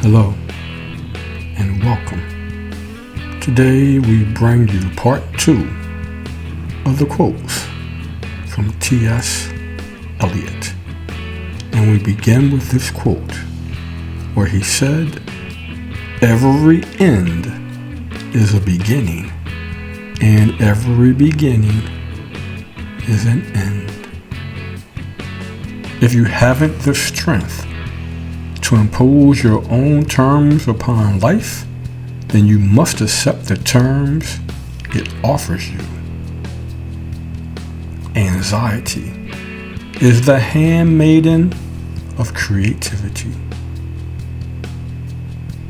Hello and welcome. Today we bring you part 2 of the quotes from T.S. Eliot. And we begin with this quote where he said, "Every end is a beginning, and every beginning is an end." If you haven't the strength to impose your own terms upon life, then you must accept the terms it offers you. Anxiety is the handmaiden of creativity.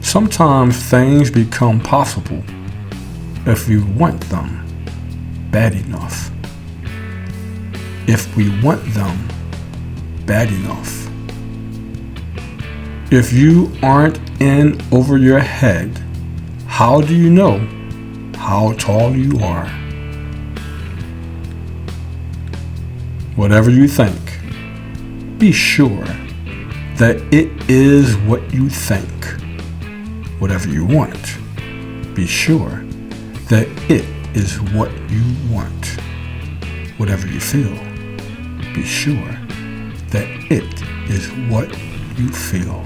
Sometimes things become possible if we want them bad enough. If we want them bad enough. If you aren't in over your head, how do you know how tall you are? Whatever you think, be sure that it is what you think. Whatever you want, be sure that it is what you want. Whatever you feel, be sure that it is what you feel.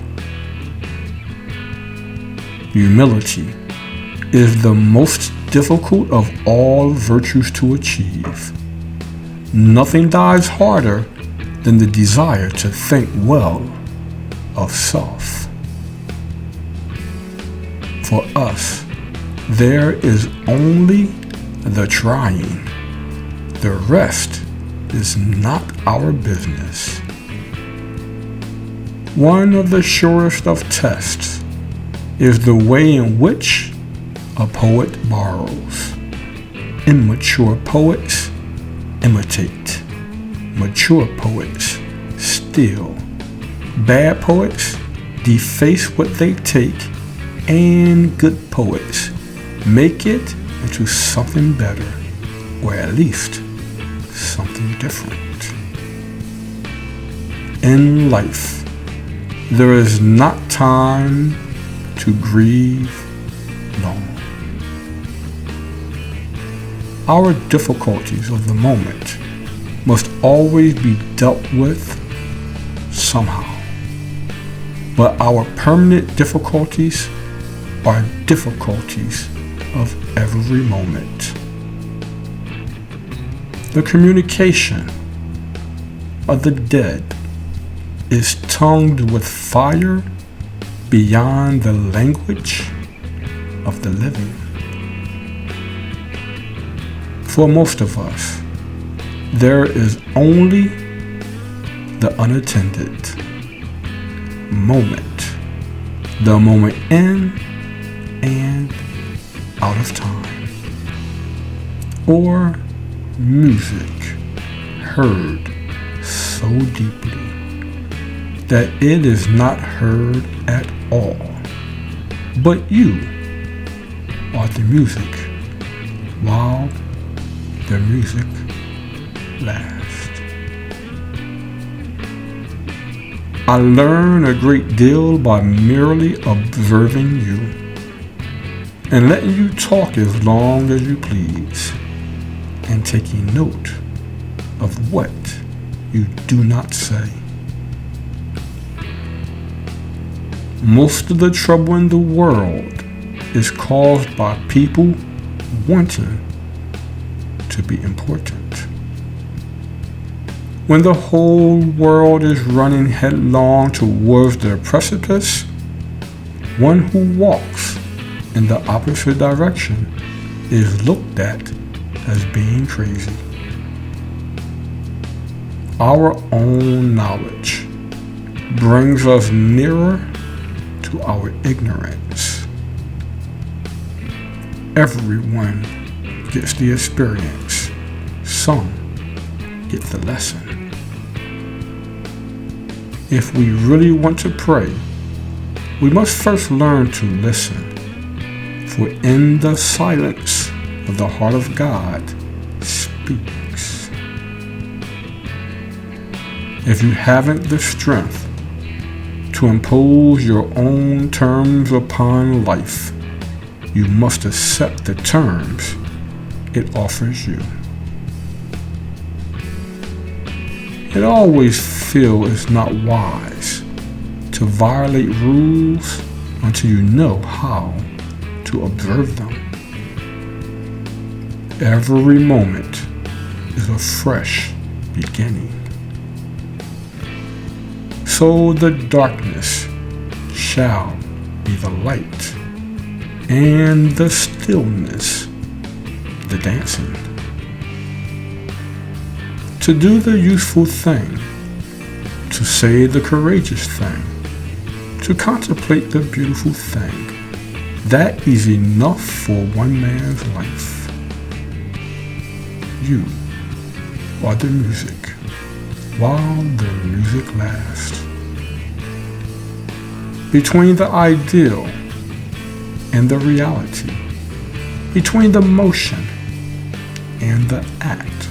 Humility is the most difficult of all virtues to achieve. Nothing dies harder than the desire to think well of self. For us, there is only the trying. The rest is not our business. One of the surest of tests is the way in which a poet borrows. Immature poets imitate. Mature poets steal. Bad poets deface what they take, and good poets make it into something better, or at least something different. In life, there is not time to grieve long. Our difficulties of the moment must always be dealt with somehow. But our permanent difficulties are difficulties of every moment. The communication of the dead is tongued with fire beyond the language of the living. For most of us, there is only the unattended moment, the moment in and out of time, or music heard so deeply that it is not heard at all, but you are the music while the music lasts. I learn a great deal by merely observing you and letting you talk as long as you please and taking note of what you do not say. Most of the trouble in the world is caused by people wanting to be important. When the whole world is running headlong towards the precipice, one who walks in the opposite direction is looked at as being crazy. Our own knowledge brings us nearer to our ignorance. Everyone gets the experience. Some get the lesson. If we really want to pray, we must first learn to listen. For in the silence of the heart of God speaks. If you haven't the strength to impose your own terms upon life, you must accept the terms it offers you. It always feels it's not wise to violate rules until you know how to observe them. Every moment is a fresh beginning. So the darkness shall be the light, and the stillness the dancing. To do the useful thing, to say the courageous thing, to contemplate the beautiful thing, that is enough for one man's life. You are the music, while the music lasts. Between the ideal and the reality, between the motion and the act,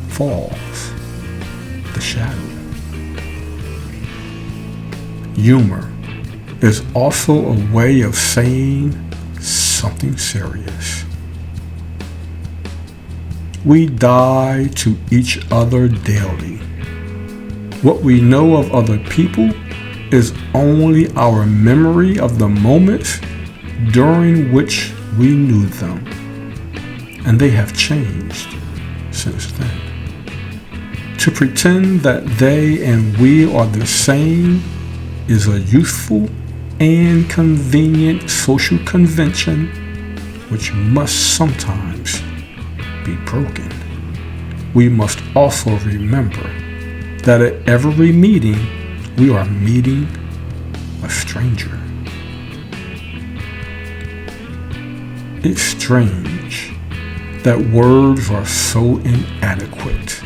falls the shadow. Humor is also a way of saying something serious. We die to each other daily. What we know of other people is only our memory of the moments during which we knew them, and they have changed since then. To pretend that they and we are the same is a useful and convenient social convention which must sometimes be broken. We must also remember that at every meeting we are meeting a stranger. It's strange that words are so inadequate.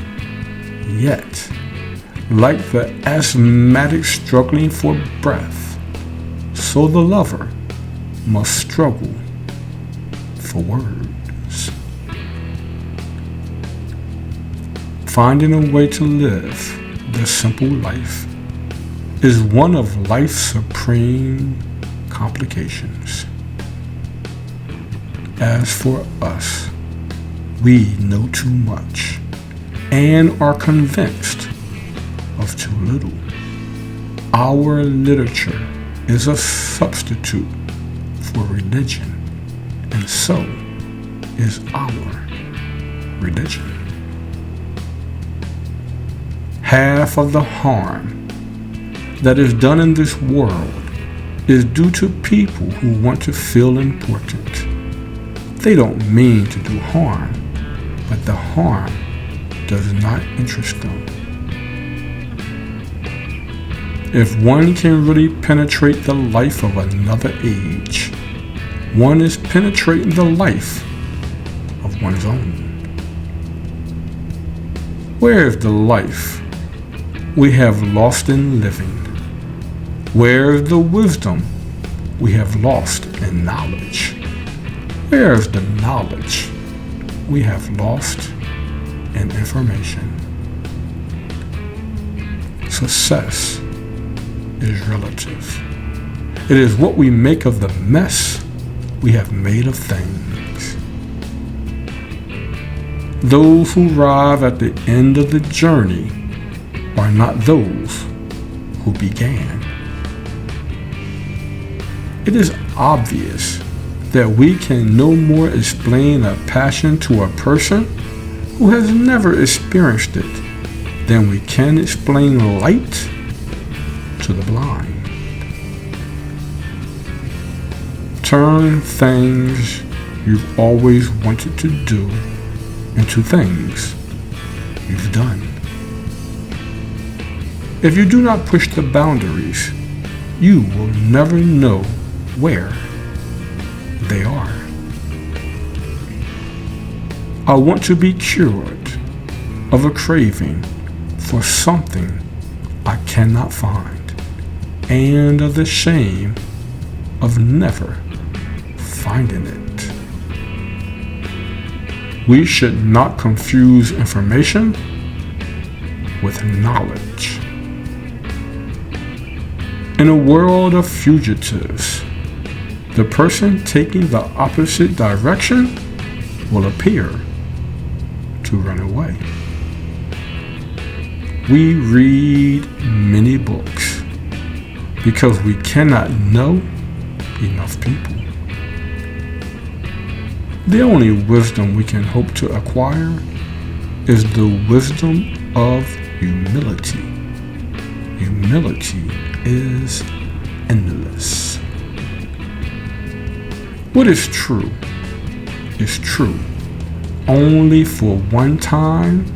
Yet, like the asthmatic struggling for breath, so the lover must struggle for words. Finding a way to live the simple life is one of life's supreme complications. As for us, we know too much and are convinced of too little. Our literature is a substitute for religion, and so is our religion. Half of the harm that is done in this world is due to people who want to feel important. They don't mean to do harm, but the harm does not interest them. If one can really penetrate the life of another age, one is penetrating the life of one's own. Where is the life we have lost in living? Where is the wisdom we have lost in knowledge? Where is the knowledge we have lost in information? Success is relative. It is what we make of the mess we have made of things. Those who arrive at the end of the journey are not those who began. It is obvious that we can no more explain a passion to a person who has never experienced it than we can explain light to the blind. Turn things you've always wanted to do into things you've done. If you do not push the boundaries, you will never know where they are. I want to be cured of a craving for something I cannot find, and of the shame of never finding it. We should not confuse information with knowledge. In a world of fugitives, the person taking the opposite direction will appear to run away. We read many books because we cannot know enough people. The only wisdom we can hope to acquire is the wisdom of humility. Humility is endless. What is true only for one time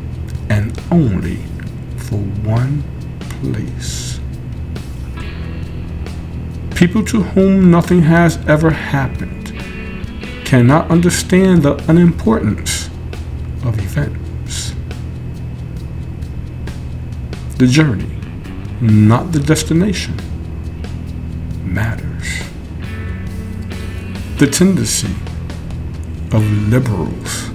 and only for one place. People to whom nothing has ever happened cannot understand the unimportance of events. The journey, not the destination, matters. The tendency of liberals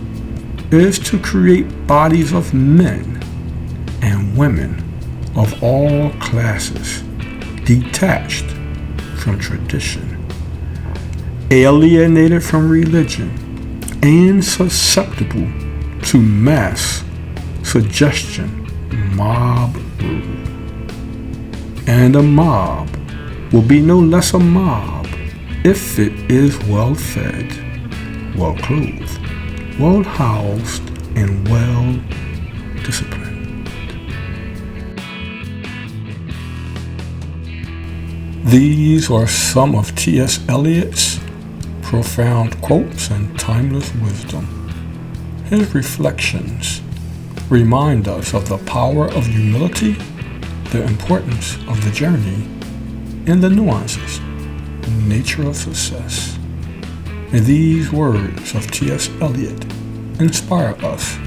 is to create bodies of men and women of all classes detached from tradition, alienated from religion, and susceptible to mass suggestion, mob rule. And a mob will be no less a mob if it is well fed, well clothed, well housed, and well disciplined. These are some of T.S. Eliot's profound quotes and timeless wisdom. His reflections remind us of the power of humility, the importance of the journey, and the nuances and nature of success. And these words of T.S. Eliot inspire us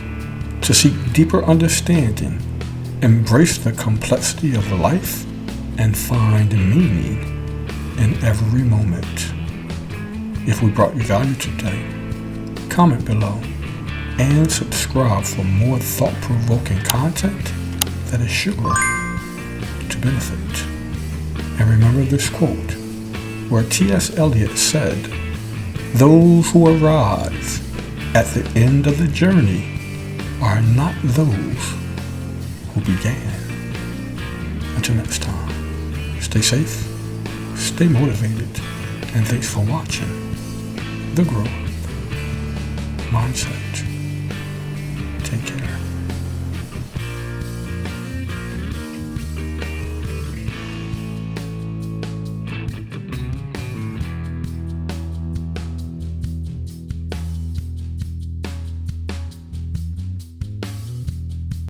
to seek deeper understanding, embrace the complexity of life, and find meaning in every moment. If we brought you value today, comment below and subscribe for more thought-provoking content that is sure to benefit. And remember this quote where T.S. Eliot said, "Those who arrive at the end of the journey are not those who began." Until next time, stay safe, stay motivated, and thanks for watching The Growth Mindset. Take care.